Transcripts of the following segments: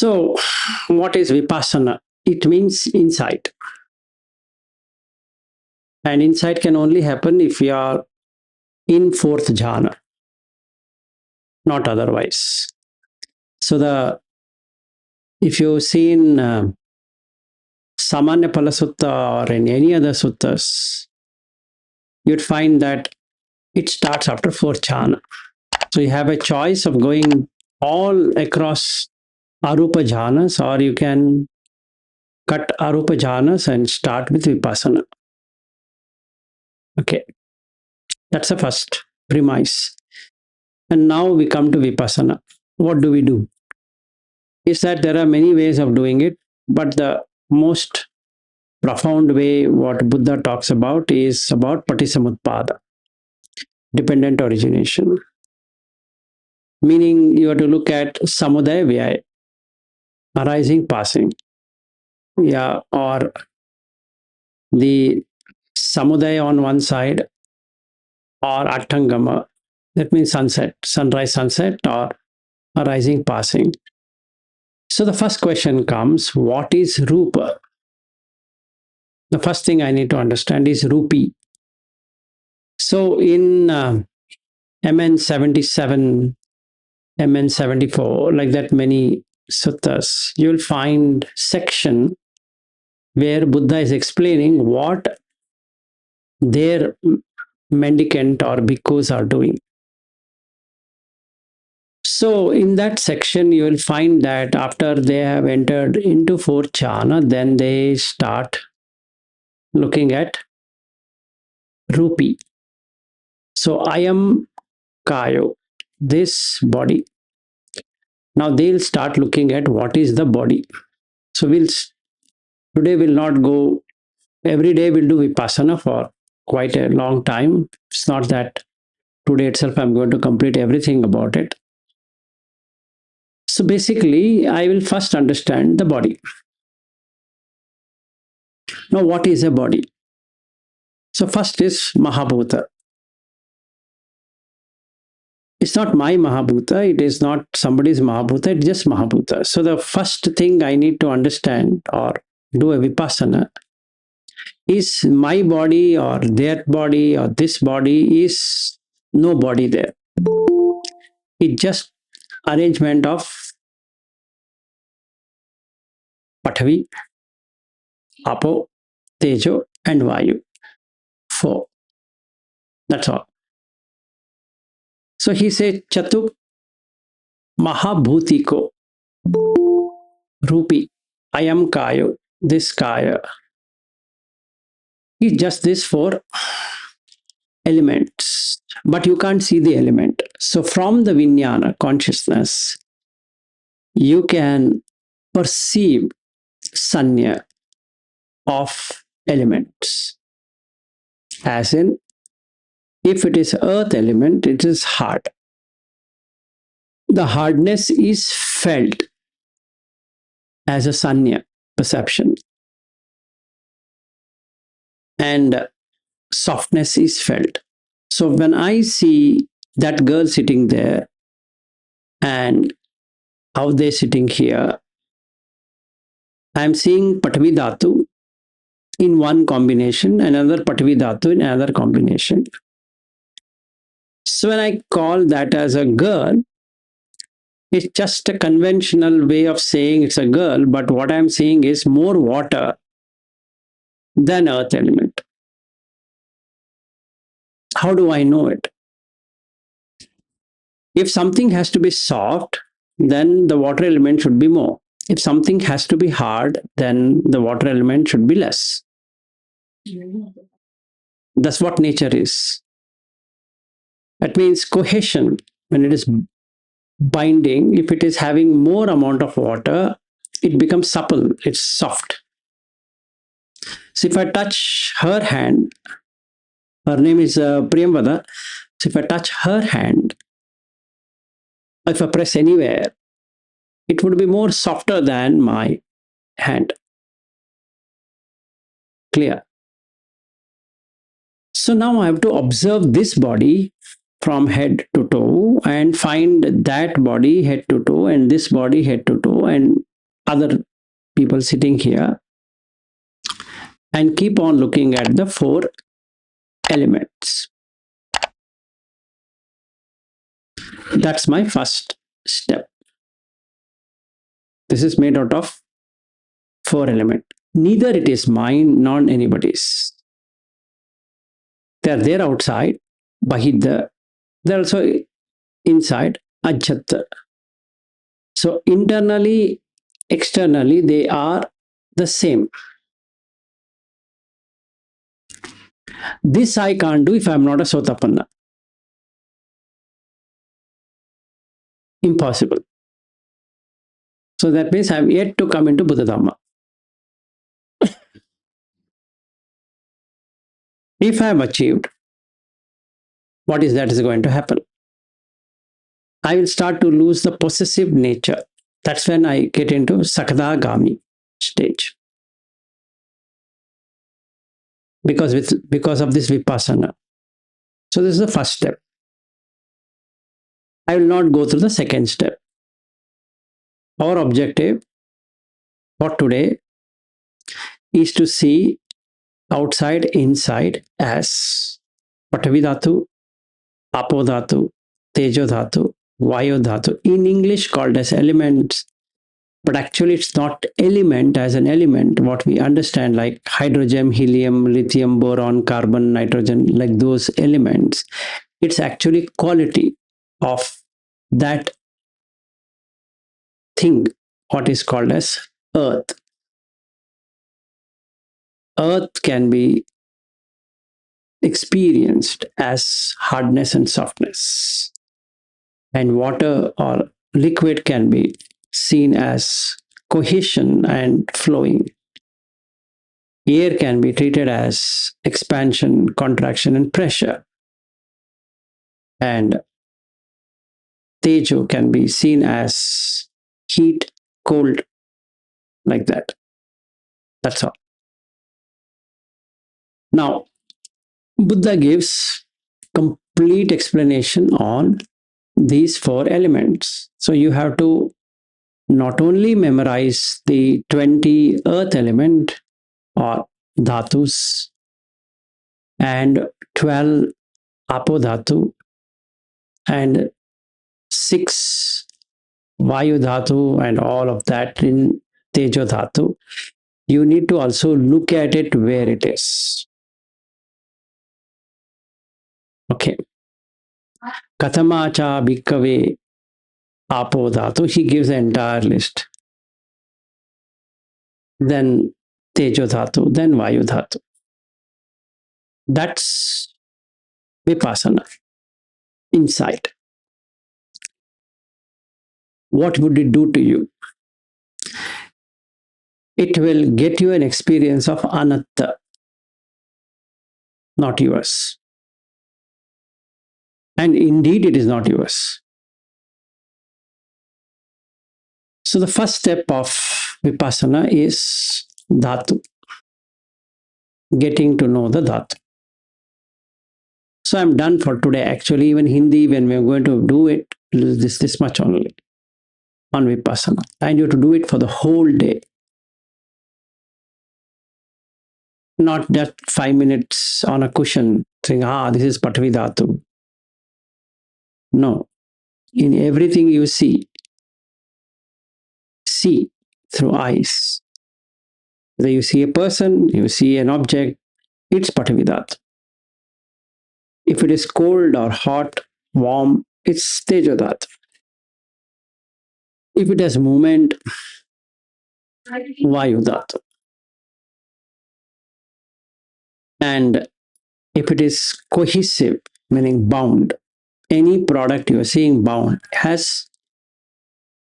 So, what is Vipassana? It means insight. And insight can only happen if we are in fourth jhana, not otherwise. So, if you've seen Samanya Pala Sutta or in any other suttas, you'd find that it starts after fourth jhana. So, you have a choice of going all across Arupa jhanas, or you can cut Arupa jhanas and start with Vipassana. Okay, that's the first premise. And now we come to Vipassana. What do we do? Is that there are many ways of doing it, but the most profound way what Buddha talks about is about Patisamutpada, dependent origination. Meaning you have to look at Samudaya Vyaya, arising, passing. Yeah, or the Samudaya on one side, or Attangama, that means sunset, sunrise, sunset, or arising, passing. So the first question comes, what is Rupa? The first thing I need to understand is Rupi. So in MN 77, MN 74, like that many suttas, you'll find section where Buddha is explaining what their mendicant or bhikkhus are doing. So in that section, you will find that after they have entered into fourth jhana, then they start looking at Rupi. So I am Kayo, this body. Now they'll start looking at what is the body. So today we'll not go, every day we'll do Vipassana for quite a long time. It's not that today itself I'm going to complete everything about it. So basically, I will first understand the body. Now, what is a body? So first is Mahabhuta. It's not my Mahabhuta, it is not somebody's Mahabhuta, it's just Mahabhuta. So the first thing I need to understand or do a Vipassana is my body or their body or this body is no body there. It's just arrangement of Pathavi, Apo, Tejo and Vayu. 4. That's all. So he said, Chatu Mahabhutiko, Rupi, I am Kayo, this Kaya. It's just these 4 elements, but you can't see the element. So from the Vijnana consciousness, you can perceive sanya of elements. As in, if it is earth element, it is hard. The hardness is felt as a sanya perception. And softness is felt. So when I see that girl sitting there and how they're sitting here, I'm seeing Pathavi-dhatu in one combination, another Pathavi-dhatu in another combination. So when I call that as a girl, it's just a conventional way of saying it's a girl, but what I'm seeing is more water than earth element. How do I know it? If something has to be soft, then the water element should be more. If something has to be hard, then the water element should be less. That's what nature is. That means cohesion, when it is binding, if it is having more amount of water, it becomes supple, it's soft. So if I touch her hand, her name is Priyamvada, so if I touch her hand, if I press anywhere, it would be more softer than my hand. Clear? So now I have to observe this body from head to toe and find that body head to toe and this body head to toe and other people sitting here, and keep on looking at the four elements. That's my first step. This is made out of four elements. Neither it is mine nor anybody's. They are there outside, bahidha. They're also inside, ajjata. So internally, externally, they are the same. This I can't do if I'm not a sotapanna. Impossible. So that means I'm yet to come into Buddha Dhamma. If I have achieved, what is that is going to happen? I will start to lose the possessive nature. That's when I get into Sakadagami stage. Because of this Vipassana. So this is the first step. I will not go through the second step. Our objective for today is to see outside, inside as Pathavi-dhatu, Apo-dhatu, Tejo-dhatu, Vayu-dhatu. In English called as elements, but actually it's not element as an element, what we understand like hydrogen, helium, lithium, boron, carbon, nitrogen, like those elements. It's actually quality of that thing, what is called as earth. Earth can be experienced as hardness and softness, and water or liquid can be seen as cohesion and flowing. Air can be treated as expansion, contraction, and pressure. And Tejo can be seen as heat, cold, like that. That's all. Now, Buddha gives complete explanation on these four elements. So you have to not only memorize the 20 earth element or dhatus and 12 apo-dhatu and 6 vayu-dhatu and all of that in tejo-dhatu. You need to also look at it where it is. Okay. Kathamacha bhikkave apo-dhatu. He gives the entire list. Then tejo-dhatu, then vayu-dhatu. That's Vipassana, insight. What would it do to you? It will get you an experience of anatta, not yours. And indeed, it is not yours. So the first step of Vipassana is dhatu, getting to know the dhatu. So I'm done for today. Actually, even Hindi, when we're going to do it, this much only on Vipassana. And you have to do it for the whole day. Not just 5 minutes on a cushion saying, this is Pathavi-dhatu. No. In everything you see through eyes. Whether you see a person, you see an object, it's Pathavi-dhatu. If it is cold or hot, warm, it's Tejo-dhatu. If it has movement, Vayu-dhatu. And if it is cohesive, meaning bound, any product you are seeing bound has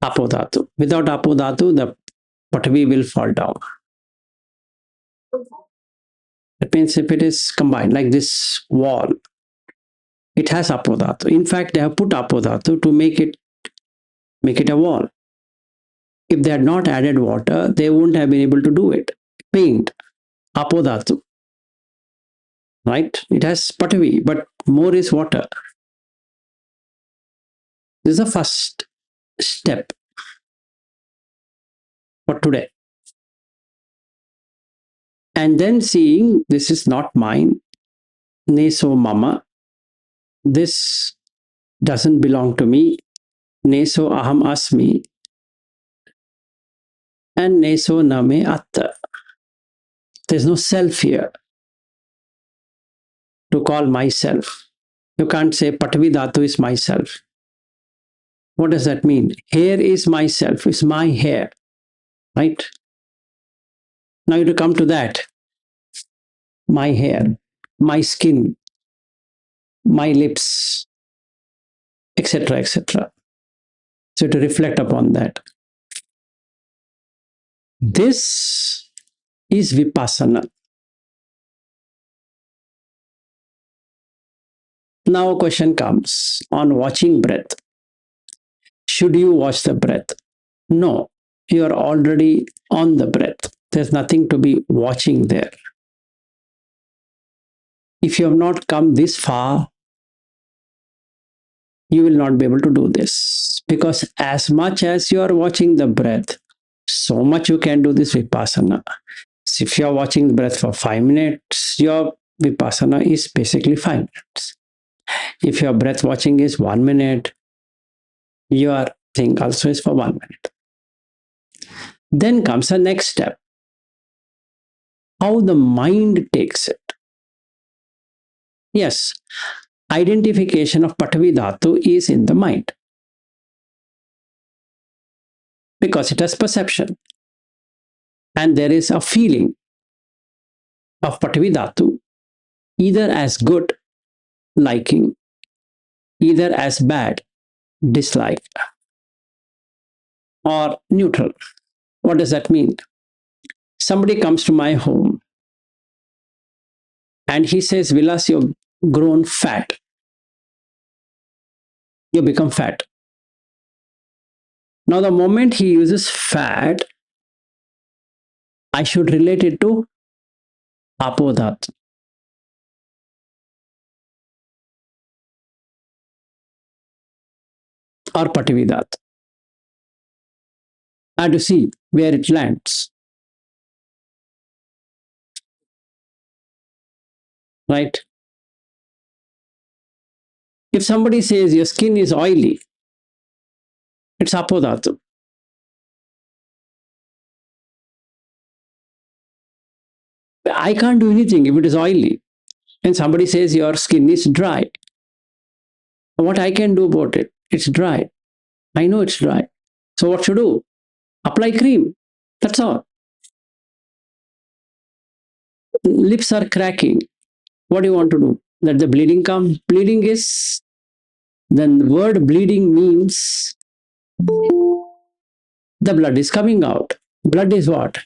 Apo-dhatu. Without Apo-dhatu, the Pathavi will fall down. That means if it is combined, like this wall, it has Apo-dhatu. In fact, they have put Apo-dhatu to make it a wall. If they had not added water, they wouldn't have been able to do it. Paint, Apo-dhatu. Right? It has Pathavi, but more is water. This is the first step. for today. And then seeing this is not mine, neso mama, this doesn't belong to me, neso aham asmi, and neso name atta. There's no self here to call myself. You can't say Pathavi-dhatu is myself. What does that mean? Hair is myself, is my hair, right? Now you have to come to that. My hair, my skin, my lips, etc., etc. So to reflect upon that. This is Vipassana. Now a question comes on watching breath. Should you watch the breath? No, you are already on the breath. There's nothing to be watching there. If you have not come this far, you will not be able to do this. Because as much as you are watching the breath, so much you can do this Vipassana. So if you are watching the breath for 5 minutes, your Vipassana is basically 5 minutes. If your breath watching is 1 minute, your thing also is for 1 minute. Then comes the next step. How the mind takes it. Yes, identification of Pathavi-dhatu is in the mind because it has perception. And there is a feeling of Pathavi-dhatu either as good, liking, either as bad, dislike, or neutral. What does that mean? Somebody comes to my home and he says, Vilas, you've grown fat. You become fat. Now, the moment he uses fat, I should relate it to apodhat or patividhat. I have to see where it lands. Right? If somebody says your skin is oily, it's apodhatu. I can't do anything if it is oily. And somebody says your skin is dry. What I can do about it? It's dry. I know it's dry. So what should I do? Apply cream. That's all. Lips are cracking. What do you want to do? Let the bleeding come. Bleeding is, then the word bleeding means the blood is coming out. Blood is what?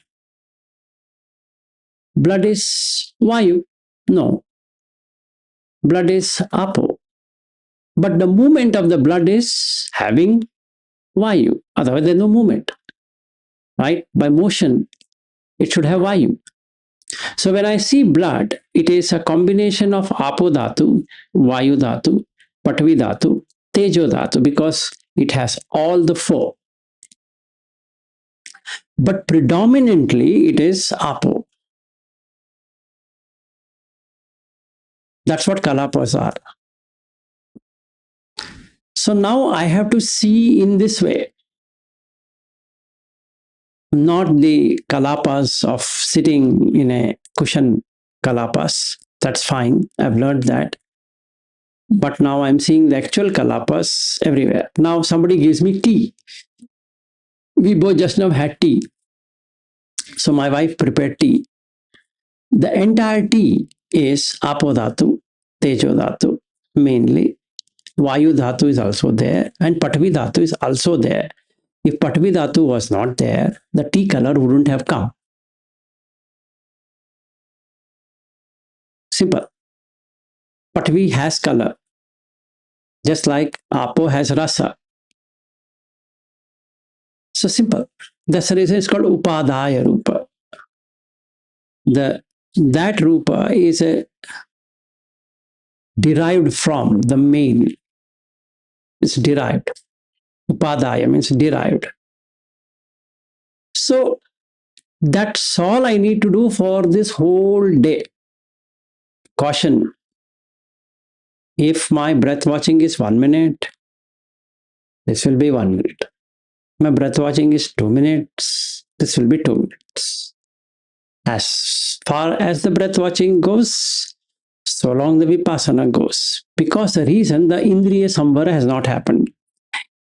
Blood is vayu. No. Blood is apo. But the movement of the blood is having vayu. Otherwise, there's no movement. Right? By motion, it should have vayu. So when I see blood, it is a combination of apodhatu, vayu dhatu, patvi dhatu, tejo dhatu, because it has all the four. But predominantly, it is apo. That's what kalapas are. So now I have to see in this way, not the kalapas of sitting in a cushion kalapas. That's fine. I've learned that. But now I'm seeing the actual kalapas everywhere. Now somebody gives me tea. We both just now had tea. So my wife prepared tea. The entire tea is apodhatu, tejo dhatu, mainly. Vayu dhatu is also there, and patvi dhatu is also there. If patvi dhatu was not there, the tea color wouldn't have come. Simple. Patvi has color, just like apo has rasa. So simple. That's the reason it's called upadaya rupa. That rupa is derived from the main. It's derived. Upadaya means derived. So that's all I need to do for this whole day. Caution: if my breath watching is 1 minute, this will be 1 minute. My breath watching is 2 minutes, this will be 2 minutes. As far as the breath watching goes, so long the Vipassana goes. Because the reason, the Indriya Samvara has not happened.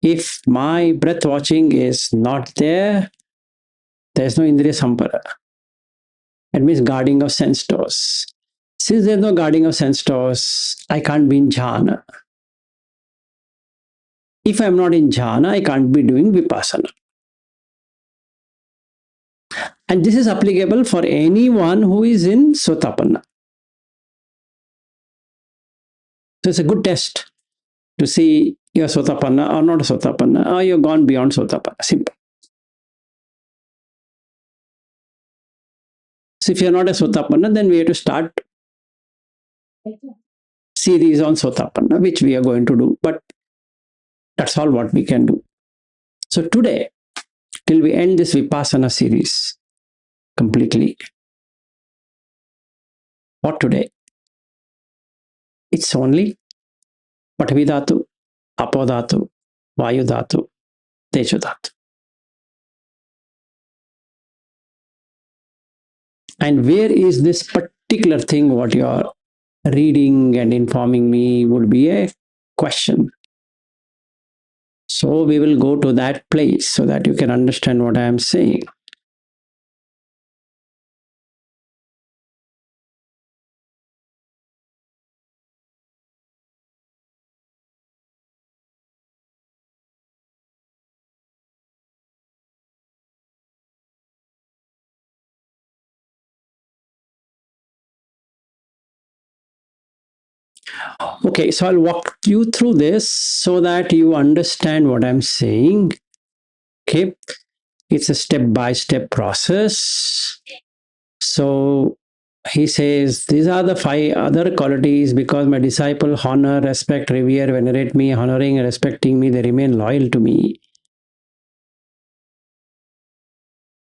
If my breath watching is not there, there is no Indriya Samvara. That means guarding of sense doors. Since there is no guarding of sense doors, I can't be in jhana. If I am not in jhana, I can't be doing Vipassana. And this is applicable for anyone who is in Sotapanna. So it's a good test to see you're Sotapanna or not Sotapanna, or you've gone beyond Sotapanna. Simple. So if you're not a Sotapanna, then we have to start series on Sotapanna, which we are going to do. But that's all what we can do. So today, till we end this Vipassana series completely, what today? It's only Pathavi-dhatu, Apo-dhatu, Vayu-dhatu, Tejo-dhatu. And where is this particular thing what you are reading and informing me would be a question. So we will go to that place so that you can understand what I am saying. Okay, so I'll walk you through this so that you understand what I'm saying. Okay, it's a step-by-step process. So he says, these are the 5 other qualities because my disciple honor, respect, revere, venerate me, honoring and respecting me, they remain loyal to me.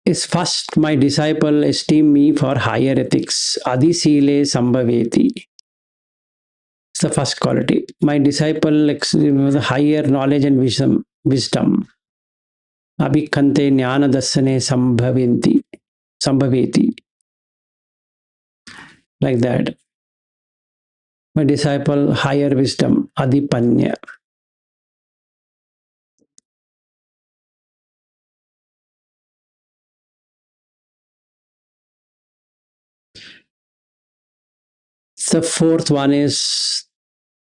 Is first, my disciple esteem me for higher ethics. Adisile sambhaveti. It's the first quality. My disciple the higher knowledge and wisdom. Abhikhante jnana dassane sambhaveti. Like that. My disciple higher wisdom. Adipanya. The fourth one is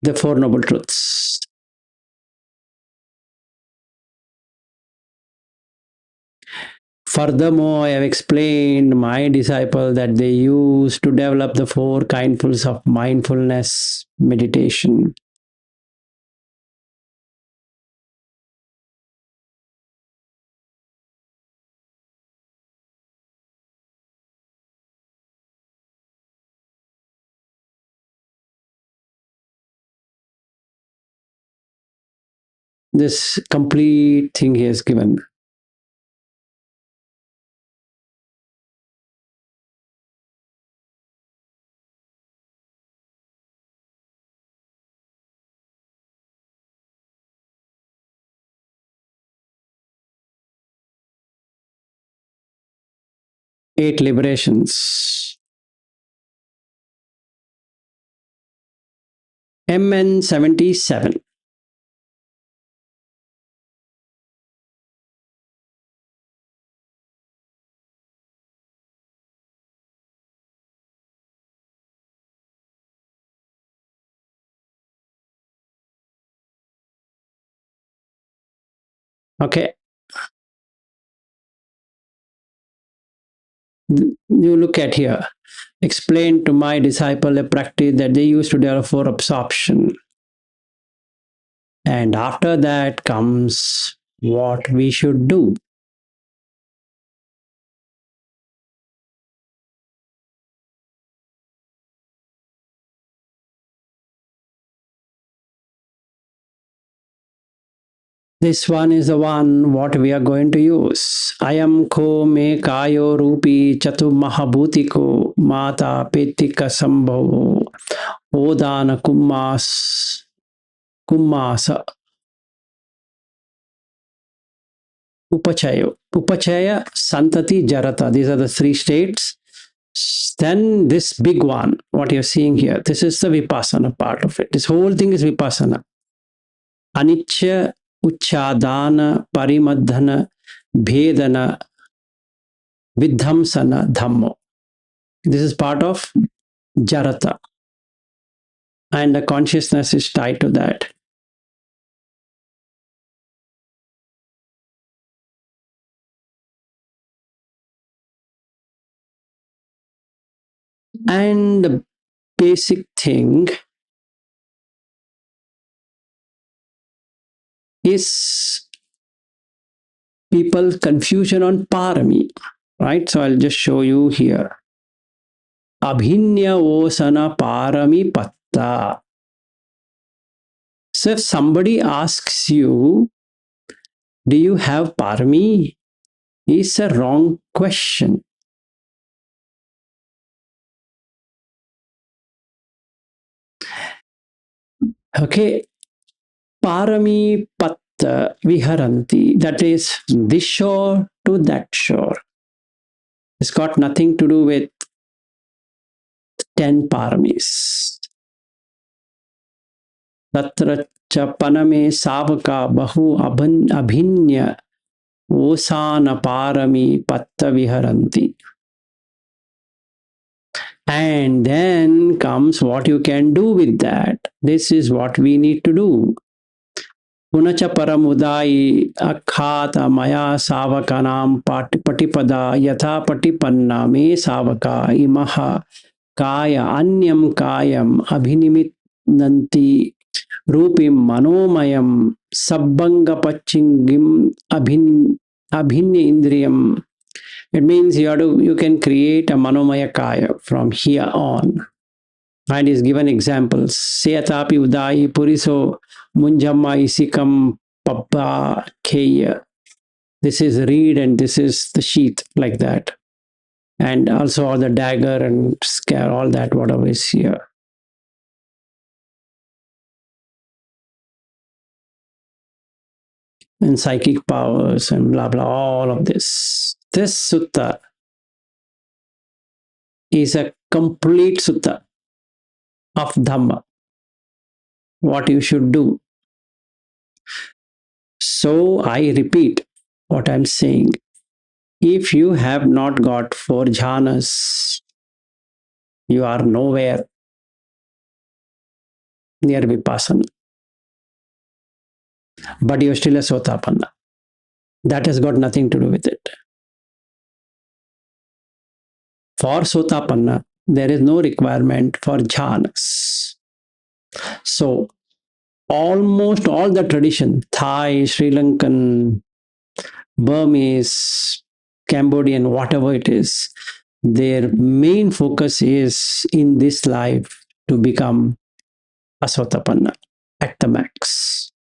the Four Noble Truths. Furthermore, I have explained my disciple that they use to develop the 4 kindfuls of mindfulness meditation. This complete thing he has given. Eight liberations. MN 77. Okay. You look at here. Explain to my disciple a practice that they used to develop for absorption. And after that comes what we should do. This one is the one what we are going to use. Ayam ko me kayo rupi chatu mahabhutiko mata petika sambhavo odana kummasa upachaya santati jarata. These are the three states. Then this big one, what you're seeing here, this is the Vipassana part of it. This whole thing is Vipassana. Anicca uchadana parimadhana bhedana vidhamsana dhammo. This is part of jarata, and the consciousness is tied to that. And the basic thing is people confusion on parami, right? So I'll just show you here. Abhinya osana parami patta. So if somebody asks you, do you have parami? It's a wrong question. Okay, parami patta viharanti. That is this shore to that shore. It's got nothing to do with 10 paramis. Tatra cha paname savaka bahu abhinya osana parami patta viharanti. And then comes what you can do with that. This is what we need to do. Punacha paramudai akhata maya savakanam patipada yatha patipanna me savaka imaha kaya anyam kayam abhinimitnanti rupim manomayam sabbanga pachingim abhinya indriyam. It means you can create a manomaya kaya from here on. And is given examples. Seyatapi udai puriso munjamma isikam pabba keya. This is reed and this is the sheath, like that. And also all the dagger and scare, all that, whatever is here. And psychic powers and blah blah, all of this. This sutta is a complete sutta of Dhamma, what you should do. So I repeat what I'm saying. If you have not got 4 jhanas, you are nowhere near Vipassana. But you're still a Sotapanna. That has got nothing to do with it. For Sotapanna, there is no requirement for jhanas. So, almost all the tradition, Thai, Sri Lankan, Burmese, Cambodian, whatever it is, their main focus is in this life to become a Sotapanna at the max.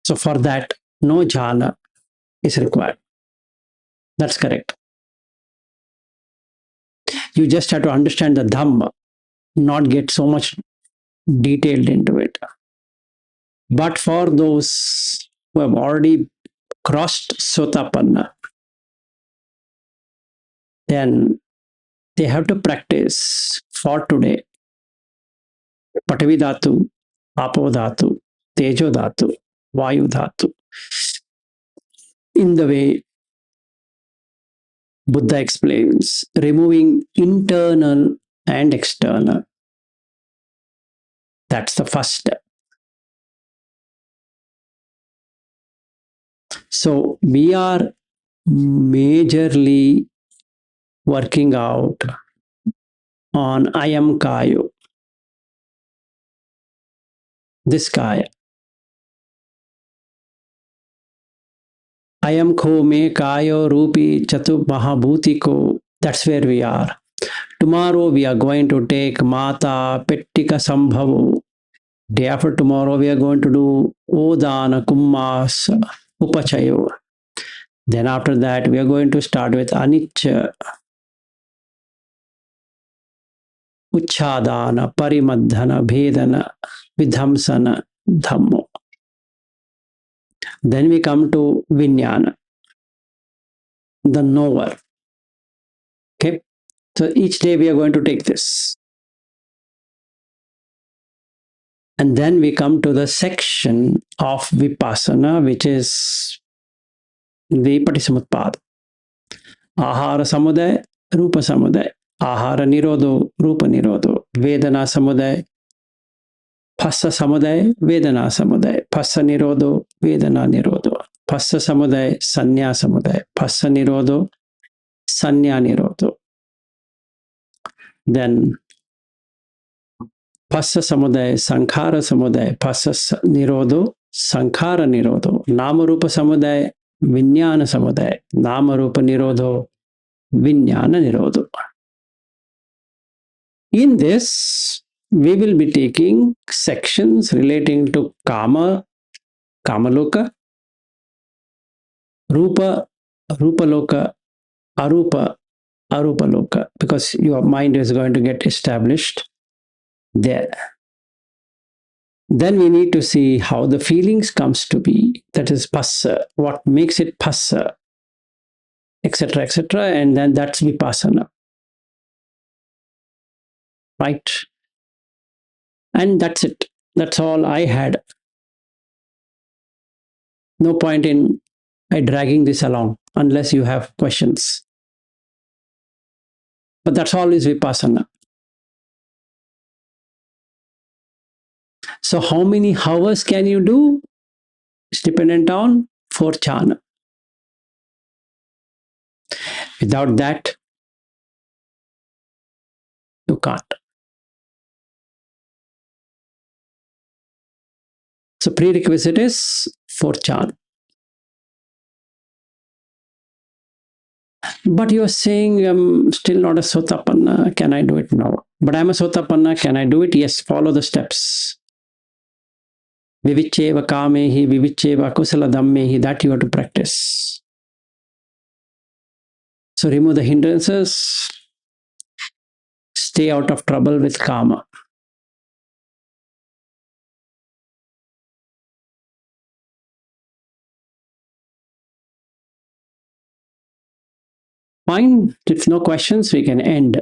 So for that, no jhana is required. That's correct. You just have to understand the Dhamma, not get so much detailed into it. But for those who have already crossed Sotapanna, then they have to practice for today Pathavi-dhatu, Apo-dhatu, Tejo-dhatu, Vayu-dhatu, in the way Buddha explains, removing internal and external. That's the first step. So we are majorly working out on Ayam Kayo, this Kaya. Ayam Ko Me Kayo Rupi Chatu Mahabhutiko. That's where we are. Tomorrow we are going to take Mata Pettika Sambhavo, Day after tomorrow, we are going to do Odana, Kummas, Upachayo. Then after that, we are going to start with Anicca, Uchadana, Parimadhana, Bhedana, Vidhamsana, Dhammo. Then we come to Vijnana, the knower. Okay. So each day we are going to take this. And then we come to the section of Vipassana, which is the Patisamutpada. Ahara Samudaya, Rupa Samudaya. Ahara Nirodho, Rupa Nirodho. Vedana Samudaya, Phassa Samudaya, Vedana Samudaya. Phassa Nirodho, Vedana Nirodho. Phassa Samudaya, Sanya Samudaya. Phassa Nirodho, Sanya Nirodho. Then Phassa Samudaya, Sankhara Samudaya. Phassa Nirodho, Sankhara Nirodho. Nama Rupa Samudaya, Vijnana Samudaya. Nama Rupa Nirodho, Vijnana Nirodho. In this, we will be taking sections relating to Kama, Kamaloka, Rupa, Rupaloka, Arupa, Arupaloka, because your mind is going to get established there. Then we need to see how the feelings comes to be, that is Phassa, what makes it Phassa, etc., etc., and then that's Vipassana. Right? And that's it. That's all I had. No point in dragging this along unless you have questions. But that's all is Vipassana. So how many hours can you do? It's dependent on 4 jhana. Without that, you can't. So prerequisite is 4 jhana. But you're saying I'm still not a Sotapanna. Can I do it? No. But I'm a Sotapanna. Can I do it? Yes. Follow the steps. Vivicheva kamehi, vivicheva kusala dhammehi. That you have to practice. So remove the hindrances. Stay out of trouble with karma. Fine. If no questions, we can end.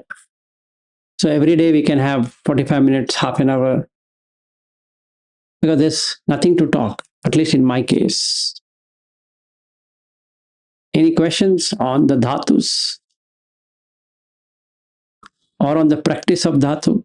So every day we can have 45 minutes, half an hour, because there's nothing to talk, at least in my case. Any questions on the dhatus or on the practice of dhatu?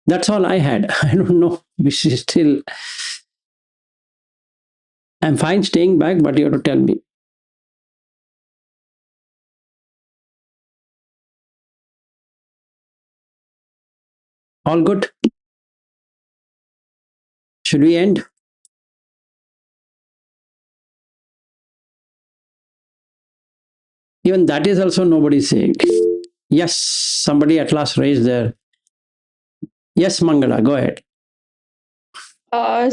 That's all I had. I don't know. Which is still, I'm fine staying back, but you have to tell me. All good? Should we end? Even that is also nobody saying. Yes, somebody at last raised their. Yes, Mangala, go ahead. I've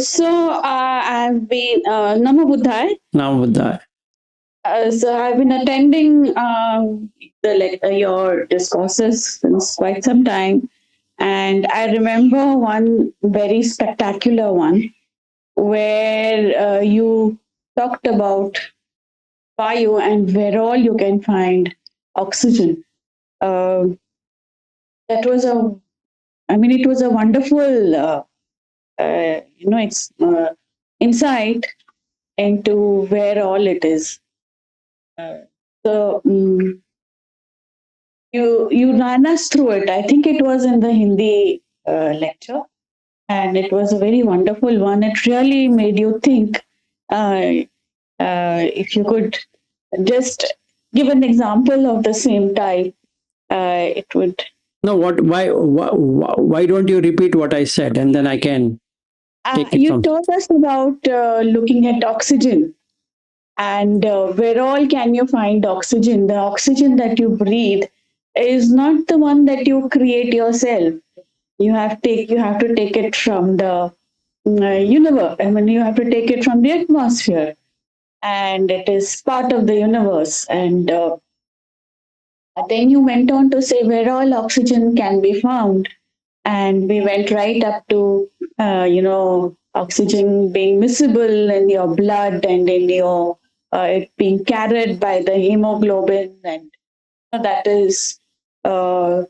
been Namo Buddhaya. Namo Buddhaya. So I've been attending your discourses since quite some time, and I remember one very spectacular one where you talked about Vayu and where all you can find oxygen. Uh, that was it was a wonderful, it's insight into where all it is. So you ran us through it. I think it was in the Hindi lecture, and it was a very wonderful one. It really made you think. If you could just give an example of the same type, it would. No, what? Why don't you repeat what I said, and then I can. Take it You from. told us about looking at oxygen, and where all can you find oxygen? The oxygen that you breathe is not the one that you create yourself. You have to take it from the universe. I mean, you have to take it from the atmosphere, and it is part of the universe. And then you went on to say where all oxygen can be found, and we went right up to oxygen being miscible in your blood and in your it being carried by the hemoglobin, and that is uh,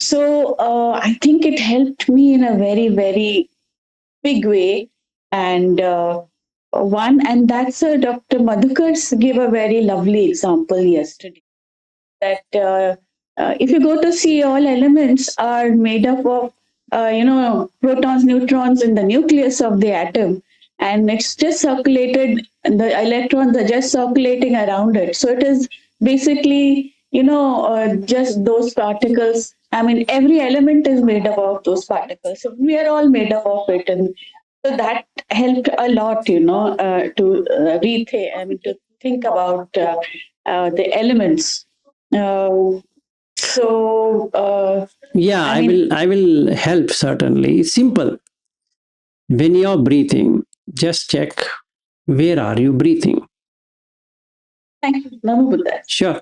I think it helped me in a very very big way. And and that's Dr. Madhukar gave a very lovely example yesterday, that if you go to see, all elements are made up of protons, neutrons in the nucleus of the atom, and it's just circulated, and the electrons are just circulating around it. So it is basically just those particles. I mean, every element is made up of those particles, so we are all made up of it. And so that helped a lot, to rethink, I mean, to think about the elements. uh, Yeah, I I mean, will. I will help certainly. It's simple. When you're breathing, just check where are you breathing. thank you, Namo Buddha. Sure.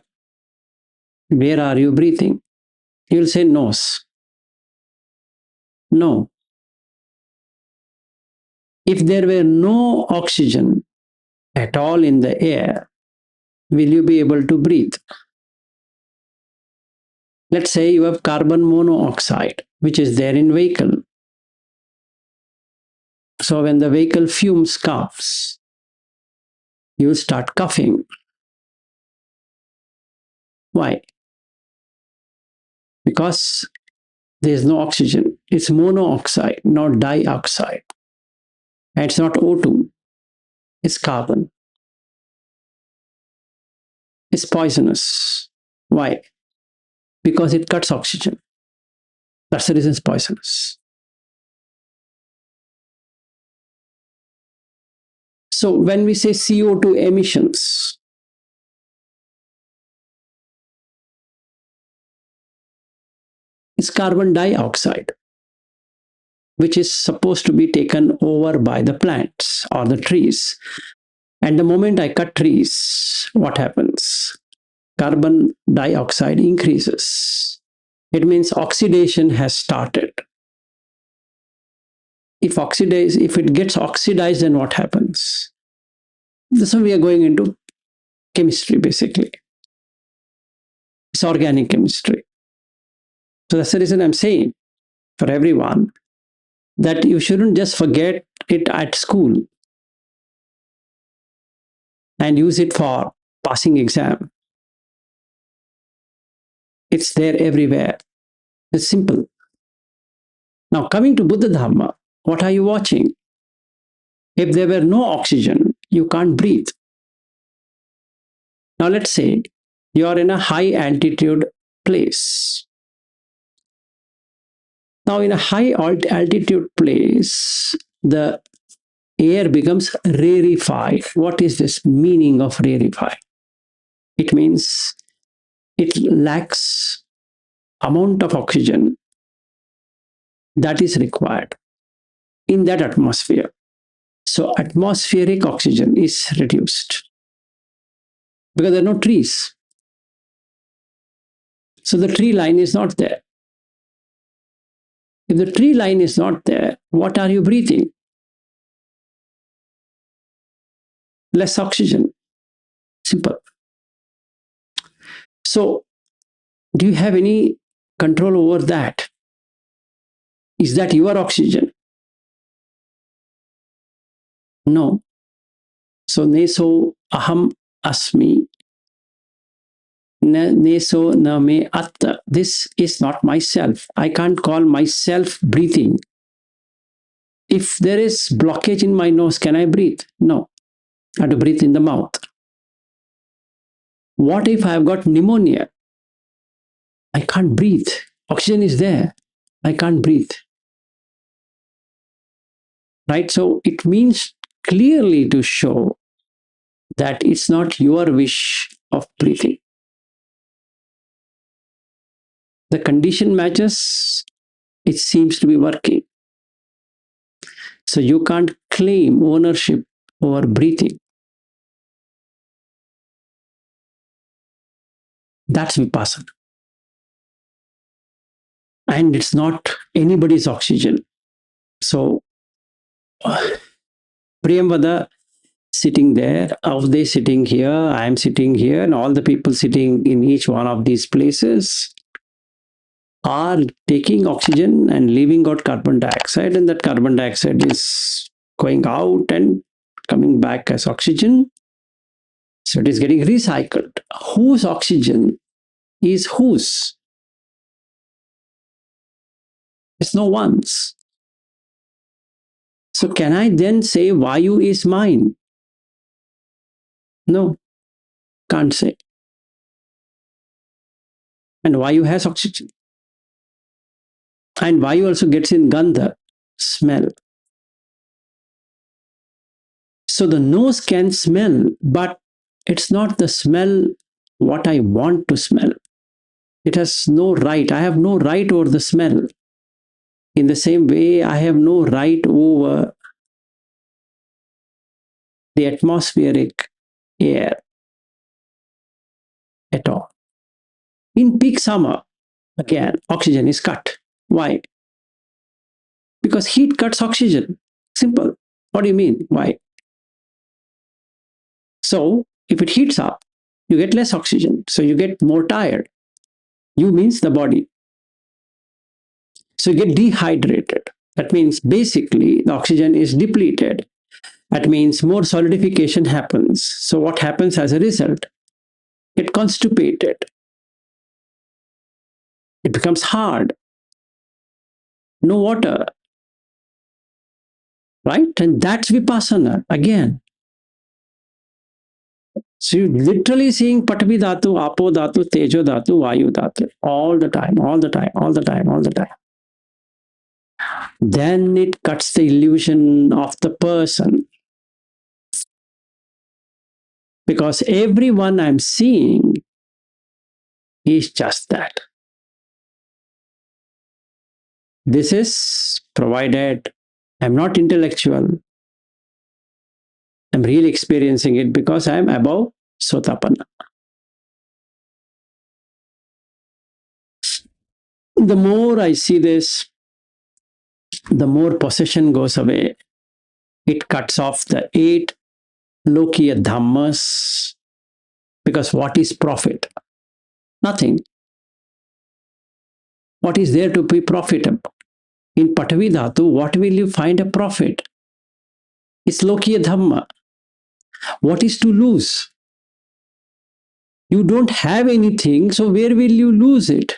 Where are you breathing? You'll say nose. No. If there were no oxygen at all in the air, will you be able to breathe? Let's say you have carbon monoxide, which is there in vehicle. So when the vehicle fumes coughs, you will start coughing. Why? Because there is no oxygen. It's monoxide, not dioxide. And it's not O2, it's carbon. It's poisonous. Why? Because it cuts oxygen. That's the reason it's poisonous. So when we say CO2 emissions, it's carbon dioxide, which is supposed to be taken over by the plants or the trees. And the moment I cut trees, what happens? Carbon dioxide increases. It means oxidation has started. If it gets oxidized, then what happens? So we are going into chemistry basically. It's organic chemistry. So that's the reason I'm saying for everyone that you shouldn't just forget it at school and use it for passing exam. It's there everywhere. It's simple. Now, coming to Buddha Dhamma, what are you watching? If there were no oxygen, you can't breathe. Now, let's say you are in a high altitude place. Now, in a high altitude place, the air becomes rarefied. What is this meaning of rarefied? It means it lacks amount of oxygen that is required in that atmosphere. So atmospheric oxygen is reduced because there are no trees. So the tree line is not there. If the tree line is not there, what are you breathing? Less oxygen. Simple. So do you have any control over that? Is that your oxygen? No. So neso aham asmi. Neso na me atta. This is not myself. I can't call myself breathing. If there is blockage in my nose, can I breathe? No. I have to breathe in the mouth. What if I've got pneumonia? I can't breathe. Oxygen is there. I can't breathe. right? So it means clearly to show that it's not your wish of breathing. The condition matches, it seems to be working. So you can't claim ownership over breathing. That's Vipassana. And it's not anybody's oxygen. So Priyamvada sitting there, Avde sitting here, I am sitting here, and all the people sitting in each one of these places are taking oxygen and leaving out carbon dioxide, and that carbon dioxide is going out and coming back as oxygen. So it is getting recycled. Whose oxygen is whose? It's no one's. So can I then say Vayu is mine? No, can't say. And Vayu has oxygen. And Vayu also gets in Gandha, smell. So the nose can smell, but it's not the smell what I want to smell. It has no right. I have no right over the smell. In the same way, I have no right over the atmospheric air at all. In peak summer, again, oxygen is cut. Why? Because heat cuts oxygen. Simple. What do you mean? Why? So, if it heats up, you get less oxygen. So, you get more tired. You means the body. So, you get dehydrated. That means basically the oxygen is depleted. That means more solidification happens. So, what happens as a result? Get constipated. It becomes hard. No water. Right? And that's Vipassana again. So you're literally seeing Pathavi-dhatu, Apo-dhatu, Tejo-dhatu, Vayu-dhatu all the time, all the time, all the time, all the time. Then it cuts the illusion of the person. Because everyone I'm seeing is just that. This is provided I'm not intellectual. I'm really experiencing it because I'm above Sotapanna. The more I see this, the more possession goes away. It cuts off the 8 Lokiya Dhammas. Because what is profit? Nothing. What is there to be profitable? In Pathavi-dhatu, what will you find a profit? It's Lokiya Dhamma. What is to lose? You don't have anything, so where will you lose it?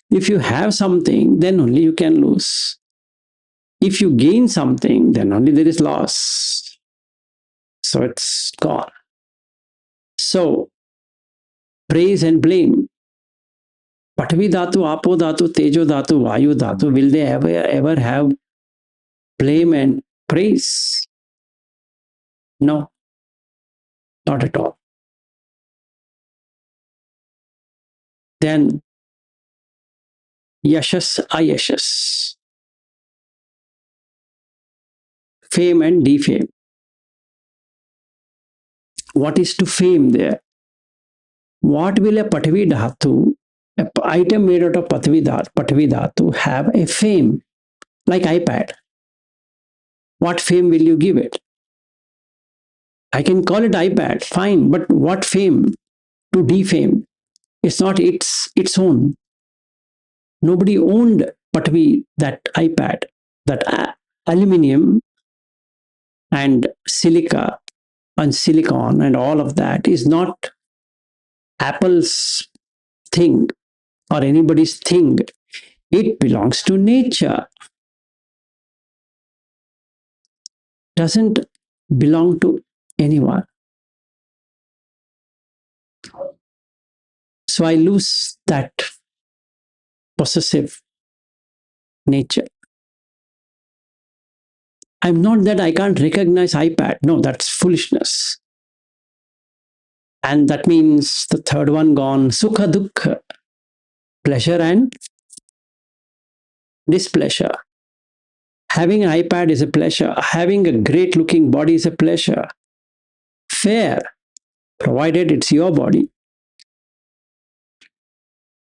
If you have something, then only you can lose. If you gain something, then only there is loss. So it's gone. So, praise and blame. Pathavi-dhatu, Apo-dhatu, Tejo-dhatu, Vayu-dhatu, will they ever have blame and praise? No, not at all. Then yashas, ayashas, fame and defame. What is to fame there? What will a Pathavi-dhatu, an item made out of Pathavi-dhatu, have a fame? Like iPad. What fame will you give it? I can call it iPad, fine, but what fame to defame? It's not its own. Nobody owned Pathavi, that iPad, that aluminium and silica and silicon and all of that is not Apple's thing or anybody's thing. It belongs to nature. Doesn't belong to anyone. So I lose that possessive nature. I'm not that I can't recognize iPad. No, that's foolishness. And that means the third one gone, sukha dukkha, pleasure and displeasure. Having an iPad is a pleasure. Having a great looking body is a pleasure. Fair, provided it's your body.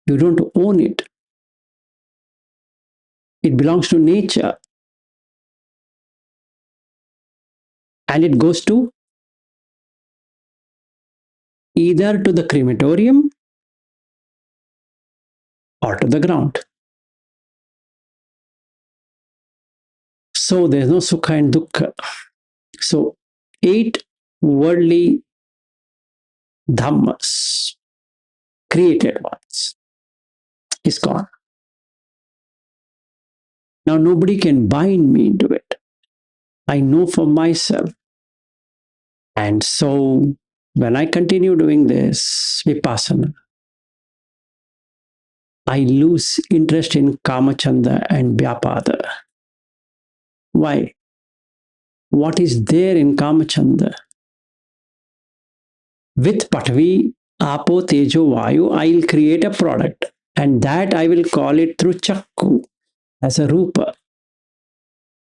You don't own it. It belongs to nature. And it goes to either to the crematorium or to the ground. So there's no sukha and dukkha. So 8 worldly dhammas, created ones, is gone. Now nobody can bind me into it. I know for myself. And so when I continue doing this Vipassana, I lose interest in Kamachanda and Vyapada. Why? What is there in Kamachanda? With Pathavi, Apo, Tejo, Vayu, I'll create a product, and that I will call it through Chakku as a Rupa.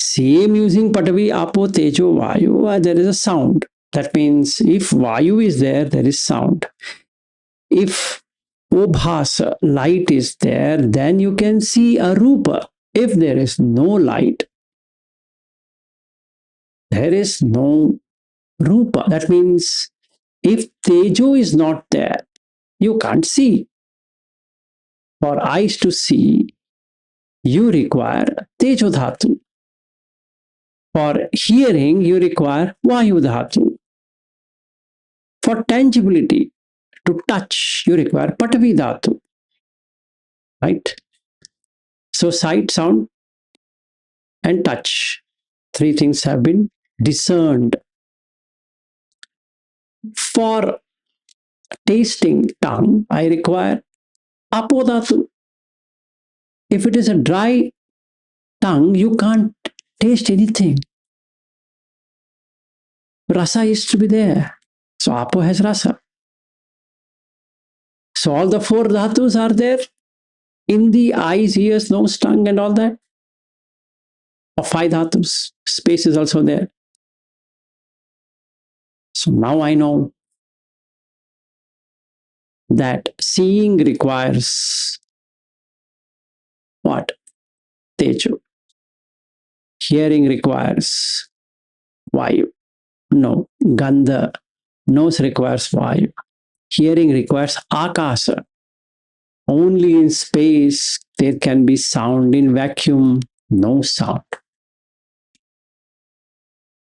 Same using Pathavi, Apo, Tejo, Vayu, there is a sound. That means if Vayu is there, there is sound. If Obhasa, light is there, then you can see a Rupa. If there is no light, there is no Rupa. That means if Tejo is not there, you can't see. For eyes to see, you require Tejo Dhatu. For hearing, you require Vayu Dhatu. For tangibility, to touch, you require Pathavi-dhatu. Right? So sight, sound, and touch. 3 things have been discerned. For tasting tongue, I require Apodhatu. If it is a dry tongue, you can't taste anything. Rasa is to be there. So Apo has rasa. So all the 4 dhatus are there in the eyes, ears, nose, tongue, and all that. Or 5 dhatus. Space is also there. So now I know that seeing requires what? Tejo. Hearing requires Vayu. No, Gandha. Nose requires Vayu. Hearing requires Akasa. Only in space there can be sound. In vacuum, no sound.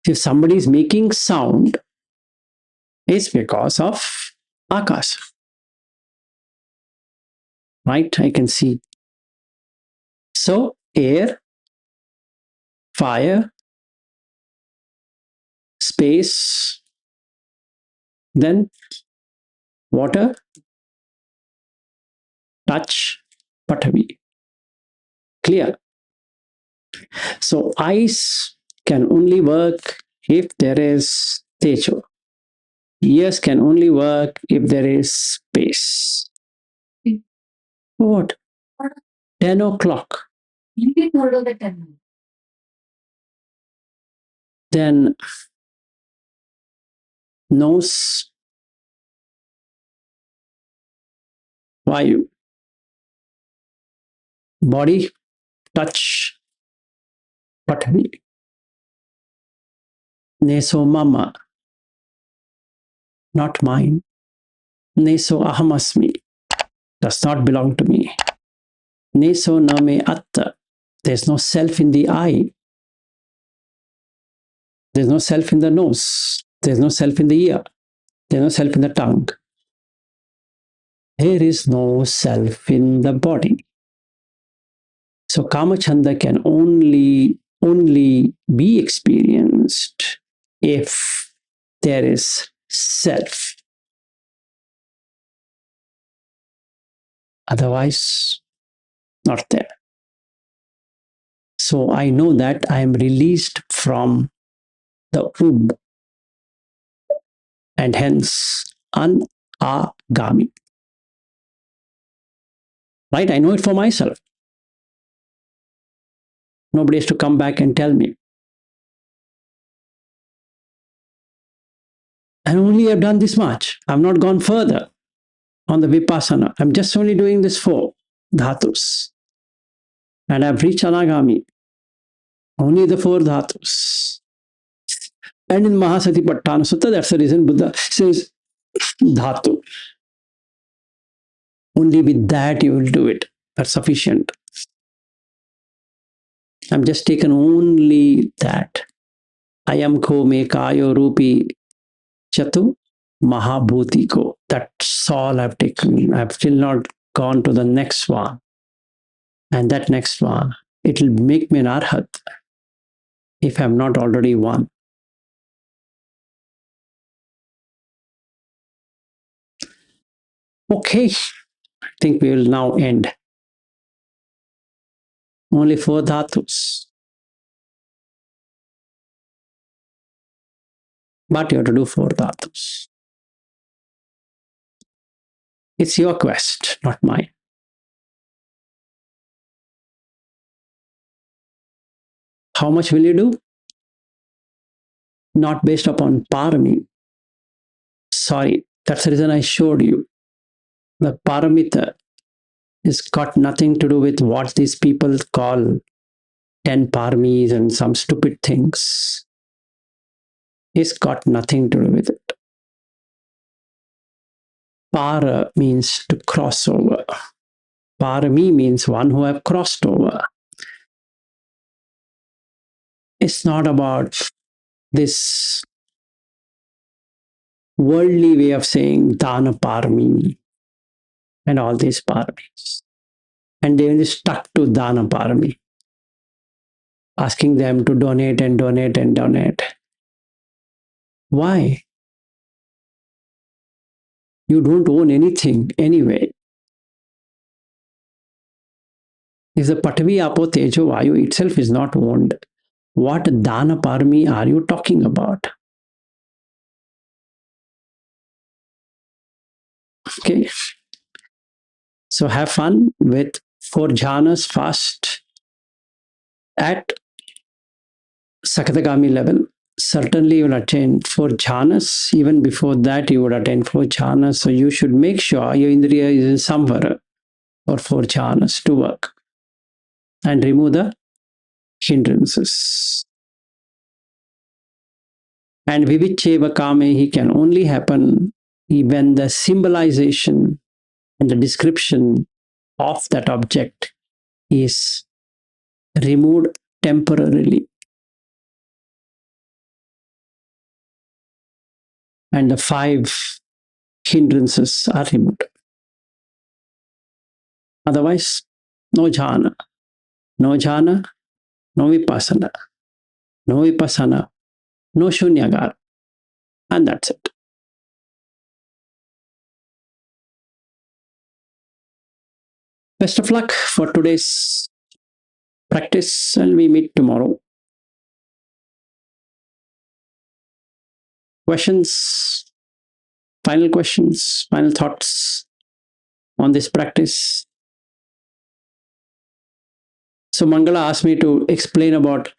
If somebody is making sound, it's because of Akasa. Right? I can see. So, air, fire, space, then water, touch, Pathavi. Clear? So eyes can only work if there is tejo. Ears can only work if there is space. What? 10 o'clock. Then nose, vayu. Body, touch, Pathavi. Neso mama, not mine. Neso ahamasmi, does not belong to me. Neso name atta, there's no self in the eye. There's no self in the nose. There's no self in the ear. There's no self in the tongue. There is no self in the body. So Kamachanda can only be experienced if there is self. Otherwise, not there. So I know that I am released from the womb, and hence anagami. Right? I know it for myself. Nobody has to come back and tell me. I only have done this much. I've not gone further on the Vipassana. I'm just only doing this 4 dhatus. And I've reached anagami. Only the 4 dhatus. And in Mahasatipatthana Sutta, that's the reason Buddha says dhatu. Only with that you will do it. That's sufficient. I'm just taken only that. Ayam ko me kayo rupi chatu mahabhuti ko. That's all I've taken. I've still not gone to the next one. And that next one, it will make me an arhat if I'm not already one. Okay, I think we will now end. Only 4 dhatus. But you have to do 4 dhatus. It's your quest, not mine. How much will you do? Not based upon parami. Sorry, that's the reason I showed you. The paramita has got nothing to do with what these people call 10 paramis and some stupid things. It's got nothing to do with it. Para means to cross over. Parami means one who have crossed over. It's not about this worldly way of saying dana parami and all these paramis. And they only stuck to dana parami, asking them to donate and donate and donate. Why? You don't own anything anyway. If the Pathavi-dhatu, Tejo, Vayu itself is not owned, what dana parami are you talking about? Okay. So have fun with 4 jhanas fast at Sakatagami level. Certainly you will attain 4 jhanas. Even before that, you would attain 4 jhanas. So you should make sure your indriya is in samvara for 4 jhanas to work and remove the hindrances. And vivicheva kamehi can only happen when the symbolization and the description of that object is removed temporarily. And the 5 hindrances are removed. Otherwise, no jhana. No jhana, no vipassana. No vipassana, no shunyagara. And that's it. Best of luck for today's practice, and we meet tomorrow. Questions? Final questions? Final thoughts on this practice? So Mangala asked me to explain about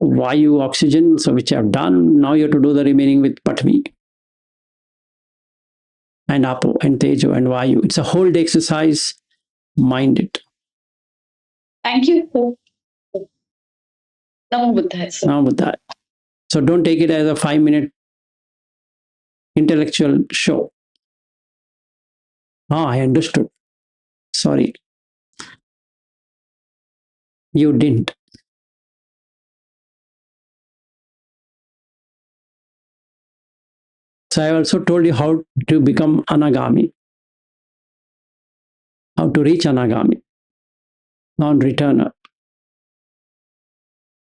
Vayu, oxygen, so which I've done. Now you have to do the remaining with Pathavi and Apo and Tejo and Vayu. It's a whole day exercise. Mind it. Thank you. Namo Buddhaya. Namo Buddhaya. So don't take it as a 5-minute intellectual show. Ah, I understood. Sorry. You didn't. So I also told you how to become anagami, how to reach anagami, non-returner.